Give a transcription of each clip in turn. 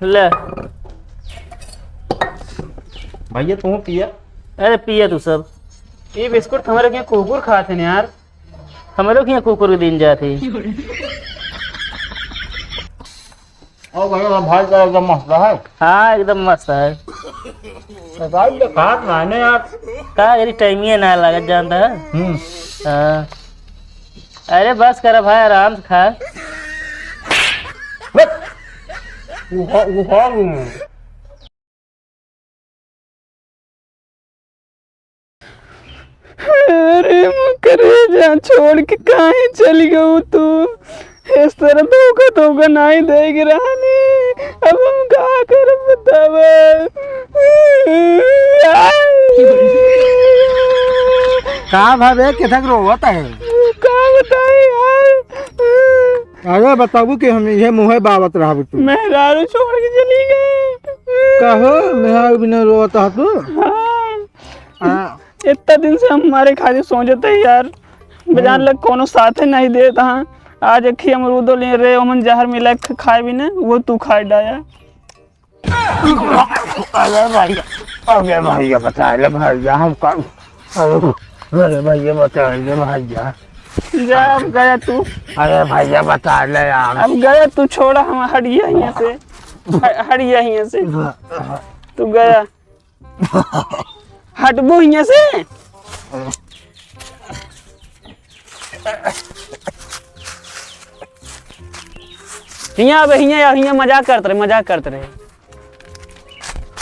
ले भैया तू पिया। अरे पिया तू सब। ये बिस्कुट हमारे क्या कुकुर खाते हैं यार। हमारे यहाँ कुकुर के दिन जाती। और भैया भाई का एकदम मस्त है। हाँ एकदम मस्त है। भाई तो खात मैंने यार का यदि टाइम ही ना लागत जानता है। हाँ अरे बस करा भाई आराम से खा। अरे मुकरेजा छोड़ के काहे चली गऊ तू। इस तरह धोखा धोखा नहीं देगी रानी। अब हम का कर बताव। कहाँ भावे किधर रोवत है। का बताए यार। अरे बताबू कि हम ये मुँह बावत रहा तू। मेहरारू छोड़ के चली गई। कहो मेहरारू बिना रोवत है तू। हाँ इतना दिन से हमारे खातिर सोचते है यार। बजान लग कोनो साथे नहीं देता। आज अखी अमरूदो ले रे ओमन जहर मिला के खाए भी ना वो तू खाए डाया। अरे भैया बता ले भैया हम कर। अरे भैया बता ले भैया। जा अब गया तू। अरे भैया बता ले यार। अब गया तू छोड़ा हम हटिया यहाँ से। हटिया यहाँ से तू गया। हटबू यहाँ से। हियाँ अब हियाँ मजाक करते रहे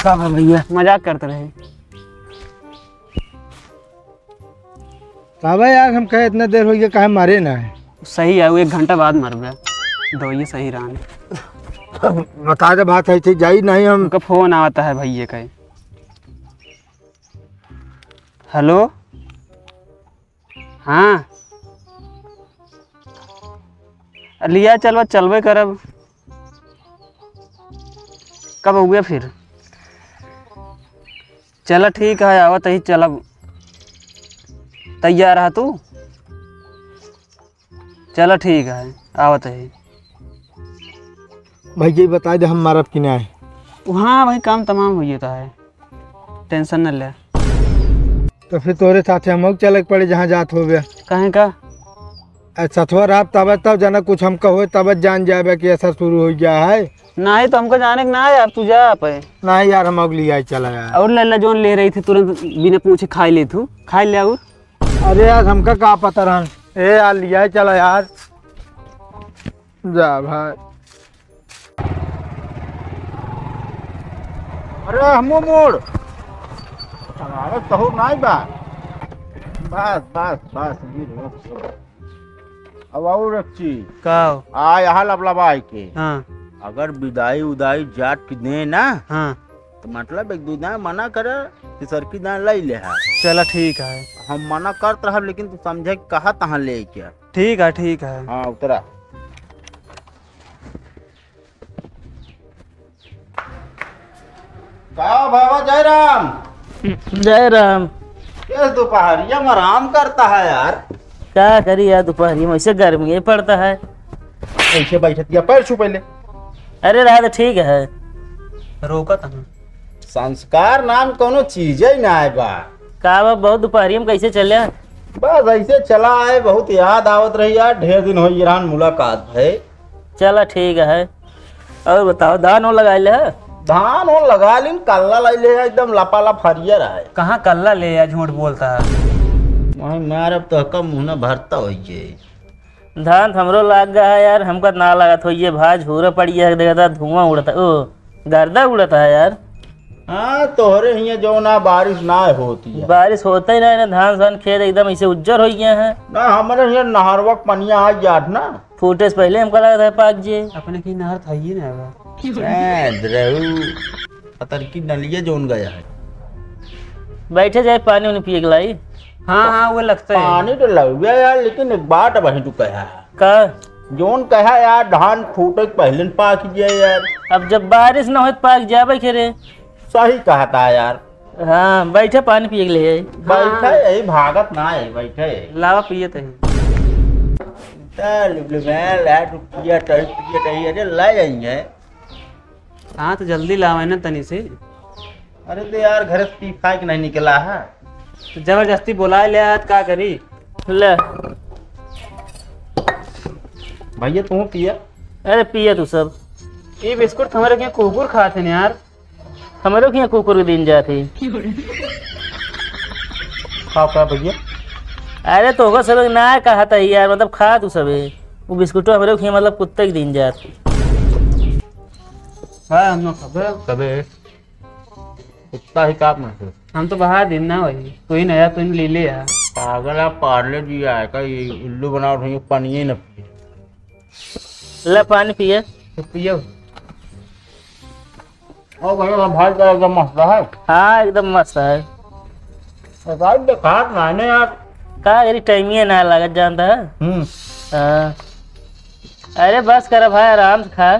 कब भैया मजाक करते रहे। कब यार हम कहे इतना देर हो गया कहे मारे ना है। सही है वो 1 घंटा बाद मर गया। दो ये सही रहा। बता दे बात है थी जाई नहीं हम। उनका फोन आता है भैया का। हेलो हाँ लिया चलवा चलबे करब। कब हो गया फिर। चल ठीक है आवत ही चलब। तैयार है तू। चल ठीक है आवत ही। भैया बता दे हम मारब कि नहीं। हाँ भाई काम तमाम हो जाता है। टेंशन न ले। तो फिर तोरे साथे हम चलक पड़े जहाँ जात हो गया। कहें का सथवा रहा तब जाना कुछ हम कहो तब जान जाए कि ऐसा शुरू हो गया है। नहीं तो हमको जाने का ना यार तू जा पे। नहीं यार हम अगली आई चला यार। और लल्ला जोन ले रही थी तुरंत बिना पूछे खा ले तू खा ले। और अरे यार हमका का पता रहा। ए यार लिया चला यार। जा भाई। अरे हमो मोड़ अरे कहो नहीं बस बस बस अब और एक चीज का आ यहाँ लबलबाई के। हाँ अगर विदाई उदाई जाट की दे ना हाँ तो मतलब एक दो दान मना करे कि सर की दान ले ले है। चला ठीक है। हम मना करते रह लेकिन तू समझे कहा तहाँ ले क्या। ठीक है ठीक है। हाँ उतरा। का बाबा जय राम। जय राम। ये दोपहरिया में आराम करता है यार। क्या करी यार दोपहरी में ऐसे गर्मी ही पड़ता है। ऐसे बैठत गया पैर छू पहले। अरे रहा तो ठीक है। रोका था संस्कार नाम कोनो चीज ही ना है बा। का बा बहुत दोपहरी में कैसे चले। बस ऐसे चला है बहुत याद आवत रही यार। ढेर दिन हो ईरान मुलाकात है। चला ठीक है। और बताओ धान हो लगा ले। धान हो लगा लीन कल्ला ले ले एकदम लपाला फरियर है। कहाँ कल्ला ले या झूठ बोलता है। वही मार अब तो कम मुँह भरता हो धान हमरो लाग गया है यार। हमका ना लगा तो ये भाज झूरा पड़ी है। देखा धुआं उड़ता ओ गर्दा उड़ता है यार। हाँ तोहरे यहाँ जो ना बारिश ना होती है। बारिश होता ही नहीं ना। धान धान खेत एकदम ऐसे उज्जर हो गए हैं। ना हमारे यहाँ नहरवा पनिया आ जात ना। फूटे से पहले हमको लगा था पाक जी। अपने की नहर था ही ना। पतर की नलिया जोन गया है। बैठे जाए पानी उन्हें पिए लाई। हाँ हाँ वो लगता है। पानी तो लग गया यार लेकिन एक बात वही तू कहा है। का जोन कहा यार धान फूटे के पहले पाक जाए यार। अब जब बारिश ना हो तो पाक जाए खेरे। सही कहता है यार। हाँ बैठे पानी पिए के लिए। बैठे यही भागत ना है बैठे। लावा पिए थे। रुपया अरे ले जाएंगे। हाँ तो जल्दी लावे ना तनी से। अरे तो यार घर से पी खा के नहीं निकला है। तो जबरदस्ती बुला ले आज का करी। ले भैया तू पिया। अरे पिया तू सब। ये बिस्कुट हमारे के कुकुर खाते हैं यार। हमारे के यहाँ कुकुर के दिन जाती। खा खा भैया। अरे तो होगा सब ना कहा था यार, मतलब खा तू सब वो बिस्कुटो हमारे के यहाँ मतलब कुत्ते के दिन जाती। हाँ हम लोग खबर कबे कुत्ता ही काप में हम तो बाहर दिन ना वही कोई नया तो ले ले यार। पागल आप पार्ले जी आए का ये उल्लू बनाओ रही पानी ही न पिए। ले पानी पिए। तो पियो। और भैया भाई का एकदम मसला है। हाँ एकदम मस्त है। भाई देखा मैंने यार का करी टाइमिए ना लागत जानता है। हाँ अरे बस कर भाई आराम से खा।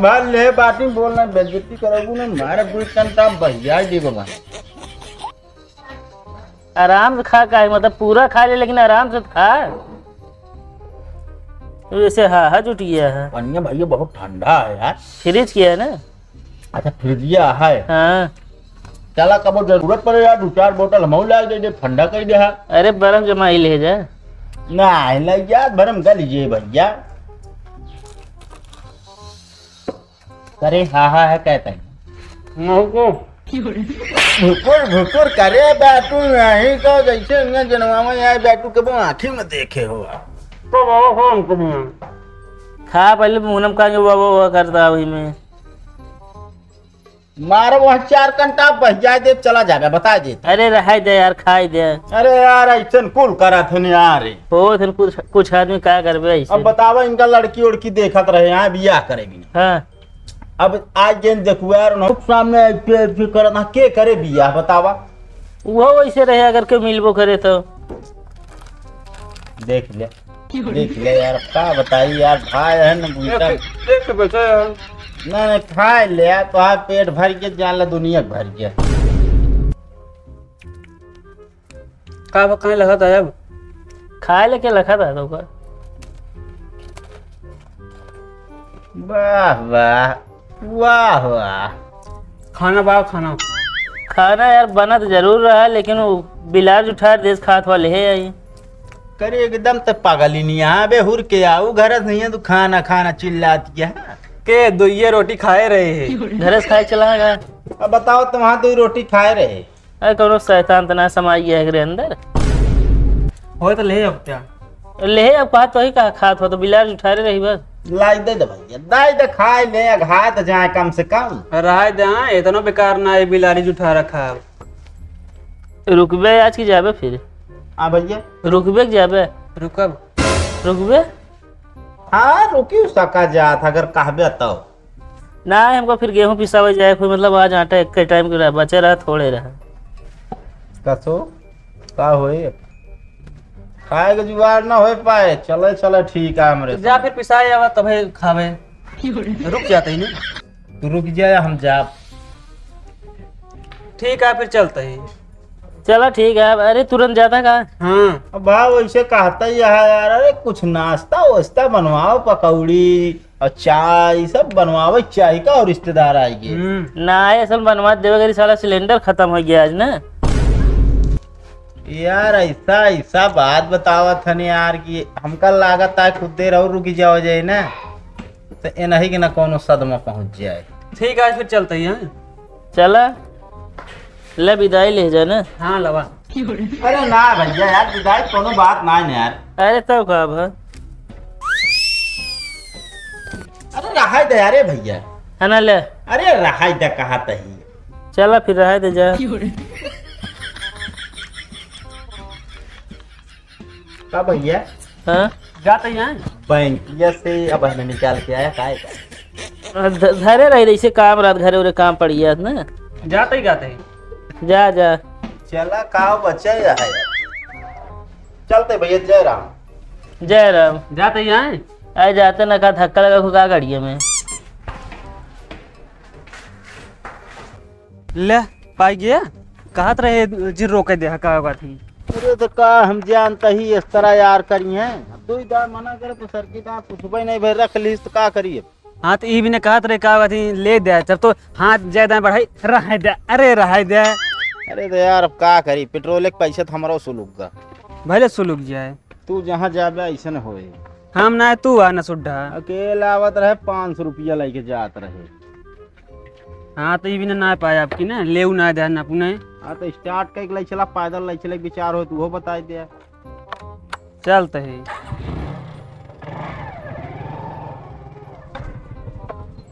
भाई ले बाटी बोलना बेइज्जती करोगे ना मारे बुरी कंटा भैया जी बाबा। आराम से खा का है, मतलब पूरा खा ले लेकिन आराम से खा। वैसे हाँ जुटिया है। पानी भैया बहुत ठंडा है यार। फ्रिज किया है ना। अच्छा फ्रिजिया है। हाँ चला कब जरूरत पड़े यार 2-4 बोतल हम ला दे ठंडा कर दे। अरे बर्फ जमाई ले जा। नहीं लग यार भरम कर लीजिए भैया। करे हाँ है कहते हैं भुकुर भुकुर करे बैठू यही का जैसे जनवा आए बैठू के आँखी में देखे हो। खा पहले मुनम का वो करता वही में मारो वह 4 घंटा भैया दे चला जाएगा बता दे। अरे रहा दे यार खाई दे। अरे यार ऐसा कुल करा थे यार हो थे कुछ आदमी क्या करबे ऐसे। अब बतावा इनका लड़की उड़की देखत रहे यहाँ बियाह करेगी। हाँ अब आज दिन देखो यार सामने करना के करे बियाह बतावा। वो वैसे रहे अगर के मिलबो करे तो देख ले यार क्या बताइए यार भाई है ना बुझता नहीं खाए ले तो आप पेट भर के जान ला दुनिया भर गया। का कहीं लगा था अब खाए लेके लखा था तो वाह वाह वाह वाह। खाना बाप खाना खाना यार बना तो जरूर रहा लेकिन वो बिलाज उठा देश खात वाले है आई। करे एकदम तो पागल ही नहीं यहाँ बे हुर के आओ घर नहीं है तो खाना खाना चिल्लाती है के दुइये रोटी खाए रहे हैं। घर से खाए चला गया। अब बताओ तुम वहाँ 2 रोटी खाए रहे। अरे कौनो शैतान तना समाई गया है अंदर हो तो ले अब क्या ले अब कहा तो ही कहा खात हो तो बिलाज उठा रही बस। लाई दे भैया दाई दे खाए ले घाय तो जाए कम से कम। रहा दे इतना बेकार ना है बिलारी जुठा रखा है। रुकबे आज की जाबे फिर। हाँ भैया रुकबे जाबे रुकब रुकबे। हाँ रुकी सका जात अगर कहबे तो ना हमको फिर गेहूं पिसावे जाए फिर मतलब आज आटा एक टाइम के बचे रहा थोड़े रहा कसो का होए खाए के जुगाड़ ना हो पाए। चले ठीक है हमरे जा फिर पिसाए आवा तबे खावे रुक जाते ही नहीं। तू रुक जाए हम जा। ठीक है फिर चलते ही। चलो ठीक है। अरे तुरंत जाता कहा। हाँ अब भाव वैसे कहता ही है यार। अरे कुछ नाश्ता वास्ता बनवाओ पकौड़ी और चाय सब बनवाओ चाय का और रिश्तेदार आएंगे। ना असल बनवा देवे साला सिलेंडर खत्म हो गया आज ना यार ऐसा बात बतावा था नहीं यार कि हमका लागत है खुद देर और रुक जाओ जाए ना तो ये नहीं कि ना कोनो सदमा पहुंच जाए। ठीक है फिर चलते ही। हाँ चला ले विदाई ले जा ना। हाँ लवा। अरे ना भैया यार विदाई कोनो बात ना है यार। अरे तब कहा भा अरे रहा दे यार भैया है ना ले। अरे रहा दे कहा तही। चला फिर रहा दे जा। का भैया हाँ जाते ही। बैंक से अब हमें निकाल के आया काय घरे रही रही से काम रात घरे उरे काम पड़ी गया ना। जाते ही गाते ही। जा जा चला का बचे है चलते भैया जय राम। जय राम। जाते ही आए आए जाते ना कहा धक्का लगा खुदा गाड़िया में। ले पाई गया कहत रहे जी रोके दे का थी। अरे तो का हम जानता ही इस तरह यार करी है। तू ही दार मना करे तो सर की दार पूछबे नहीं भाई रख ली तो का करिए। हाँ तो ई भी ने कहा रे का बात ले दे जब तो हाथ ज्यादा बढ़ाई रह दे अरे रह दे। अरे तो यार अब का करी पेट्रोल के पैसे तो हमारा सुलूक का भले सुलुक जाए तू जहाँ जाबे ऐसा न होए। हम ना तू आ ना सुड्ढा। अकेला आवत रहे 500 रुपया लेके जात रहे। हाँ तो ई भी ना पाया आपकी ना ले ना दे ना पुने। हाँ तो स्टार्ट कर ले चला पैदल ले चले विचार हो तू हो बता दे। चलते है